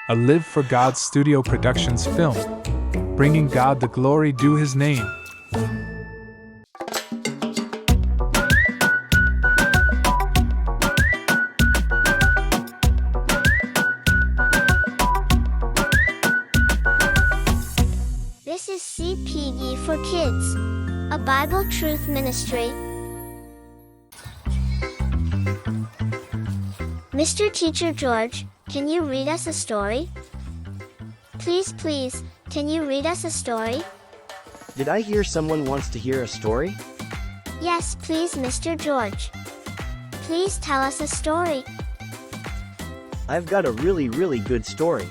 a Live for God Studio Productions film, bringing God the glory due His name. This is CPE4Kids, a Bible truth ministry. Mr. Teacher George, can you read us a story? Please, can you read us a story? Did I hear someone wants to hear a story? Yes, please, Mr. George. Please tell us a story. I've got a really good story.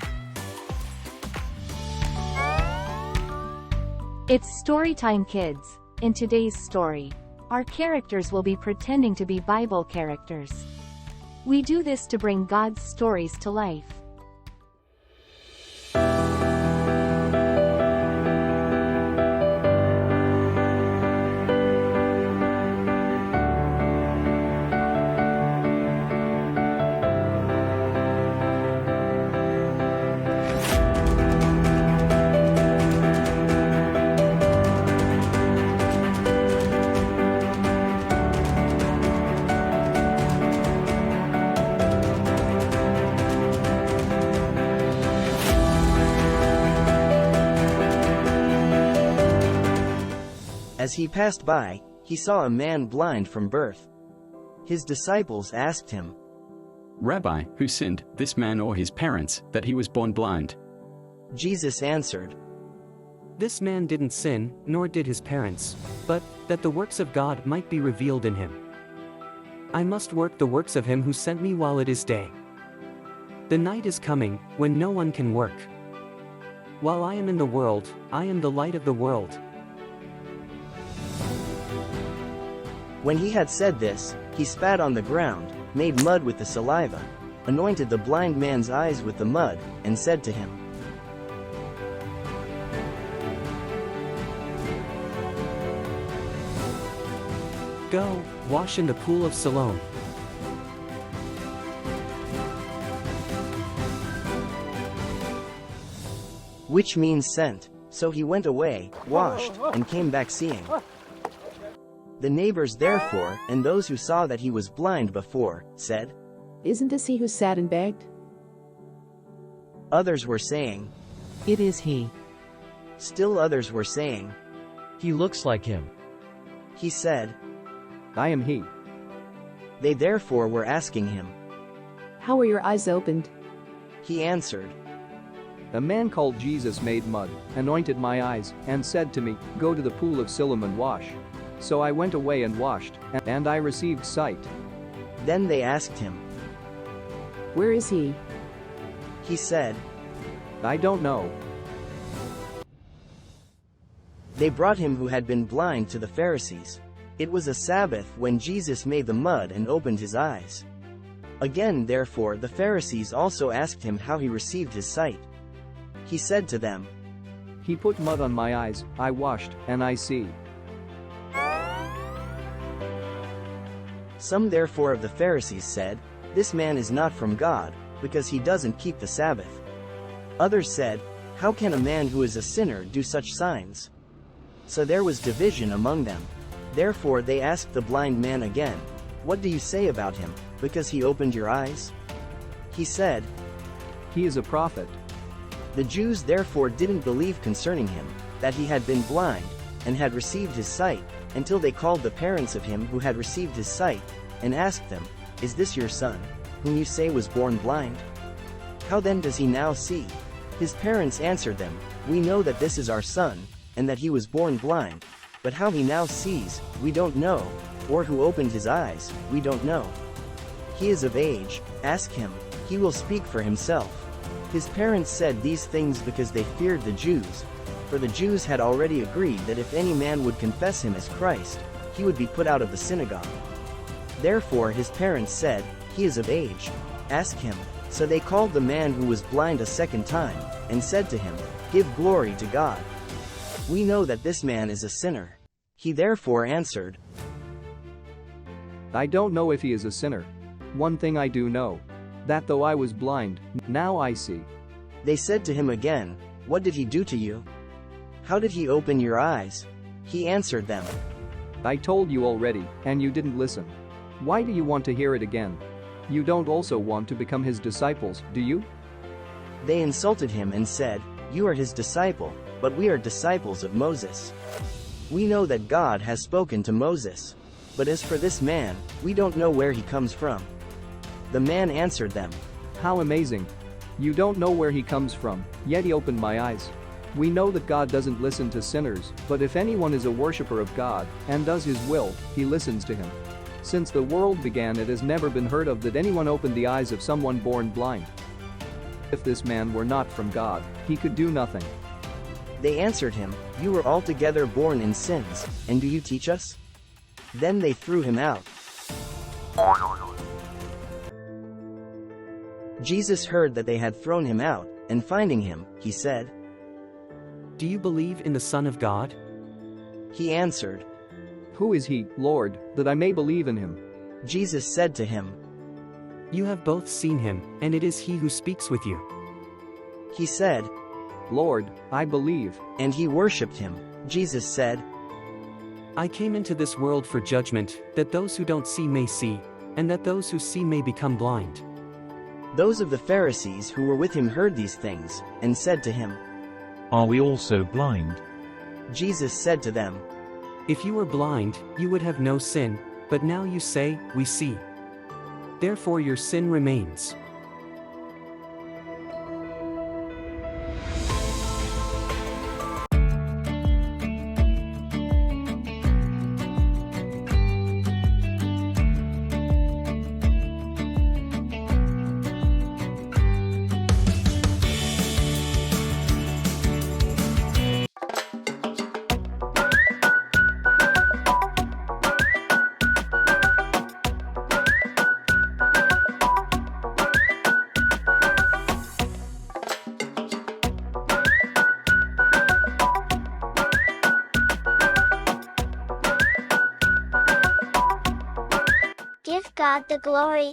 It's story time, kids. In today's story, our characters will be pretending to be Bible characters. We do this to bring God's stories to life. As he passed by, he saw a man blind from birth. His disciples asked him, "Rabbi, who sinned, this man or his parents, that he was born blind?" Jesus answered, This man didn't sin, nor did his parents, but that the works of God might be revealed in him. I must work the works of him who sent me while it is day. The night is coming, when no one can work. While I am in the world, I am the light of the world. When he had said this, he spat on the ground, made mud with the saliva, anointed the blind man's eyes with the mud, and said to him, Go, wash in the pool of Siloam. which means sent. So he went away, washed, and came back seeing. The neighbors therefore, and those who saw that he was blind before, said, Isn't this he who sat and begged? Others were saying, It is he. Still others were saying, He looks like him. He said, I am he. They therefore were asking him. How were your eyes opened? He answered, A man called Jesus made mud, anointed my eyes, and said to me, Go to the pool of Siloam and wash. So I went away and washed, and I received sight. Then they asked him. Where is he? He said, I don't know. They brought him who had been blind to the Pharisees. It was a Sabbath when Jesus made the mud and opened his eyes. Again therefore the Pharisees also asked him how he received his sight. He said to them, He put mud on my eyes, I washed, and I see. Some therefore of the Pharisees said, This man is not from God, because he doesn't keep the Sabbath. Others said, How can a man who is a sinner do such signs? So there was division among them. Therefore they asked the blind man again, What do you say about him, because he opened your eyes? He said, He is a prophet. The Jews therefore didn't believe concerning him, that he had been blind, and had received his sight, until they called the parents of him who had received his sight, and asked them, Is this your son, whom you say was born blind? How then does he now see? His parents answered them, We know that this is our son, and that he was born blind, but how he now sees, we don't know, or who opened his eyes, we don't know. He is of age, ask him, he will speak for himself. His parents said these things because they feared the Jews, for the Jews had already agreed that if any man would confess him as Christ, he would be put out of the synagogue. Therefore his parents said, He is of age, ask him. So they called the man who was blind a second time, and said to him, Give glory to God. We know that this man is a sinner. He therefore answered, I don't know if he is a sinner. One thing I do know, that though I was blind, now I see. They said to him again, "What did he do to you? How did he open your eyes?" He answered them, I told you already, and you didn't listen. Why do you want to hear it again? You don't also want to become his disciples, do you? They insulted him and said, "You are his disciple, but we are disciples of Moses. We know that God has spoken to Moses. But as for this man, we don't know where he comes from." The man answered them, How amazing! You don't know where he comes from, yet he opened my eyes. We know that God doesn't listen to sinners, but if anyone is a worshiper of God and does his will, he listens to him. Since the world began, it has never been heard of that anyone opened the eyes of someone born blind. If this man were not from God, he could do nothing. They answered him, "You were altogether born in sins, and do you teach us?" Then they threw him out. Jesus heard that they had thrown him out, and finding him, he said, Do you believe in the Son of God? He answered, Who is he, Lord, that I may believe in him? Jesus said to him, You have both seen him, and it is he who speaks with you. He said, Lord, I believe. and he worshipped him. Jesus said, I came into this world for judgment, that those who don't see may see, and that those who see may become blind. Those of the Pharisees who were with him heard these things, and said to him, Are we also blind? Jesus said to them, If you were blind, you would have no sin, but now you say, We see. Therefore your sin remains. Give God the glory.